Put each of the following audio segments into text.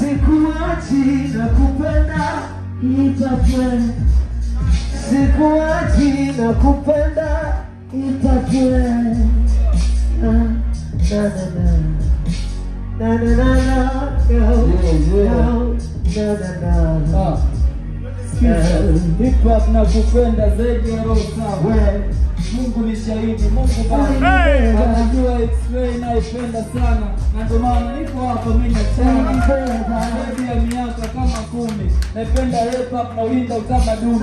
Sikuachi na kupenda itakuwe, sikuachi na kupenda itakuwe. Hip hop na kupenda zaidi ya roho sawa. Mungu ni shahidi, Mungu Baba anajua X-Ray naipenda sana, na ndio maana niko hapa mimi nachana zaidi ya miaka kama 10. Naipenda hip hop na ulinda utamaduni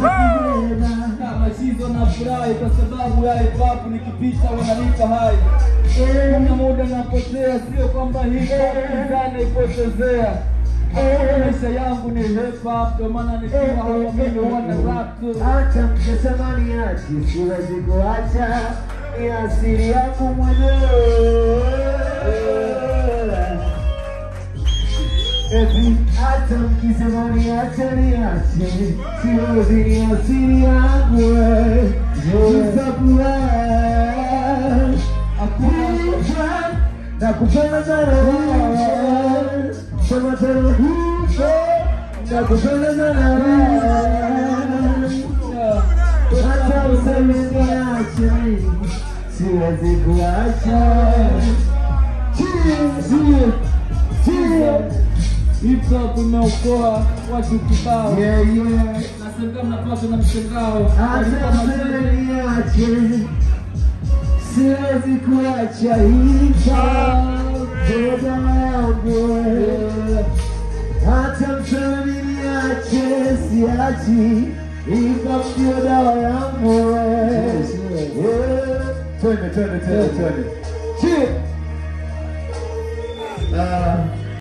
kama shizo na furahi, kwa sababu ya hip hop nikipita wananipa hai. Kuna muda napotea, sio kwamba hip hop nzana ipotezea. Maisha yangu ni hip hop, ndio maana nikiwa hapa mimi wana rap tu. Acha mkisema niache, siwezi kuacha, ni asili yangu mwenyewe. Acha mkisema niache, niache, siwezi, ni asili yangu. Nakupenda sana, sema tena nakupenda sana. Hata useme niache, siwezi kuacha. Hip hop imeokoa watu kibao. Nasema mnapaswa na mshangao. Hata useme niache, siwezi kuacha hip hop. Hata mseme niache, siachi, hip hop ndio dawa yangu. Twende.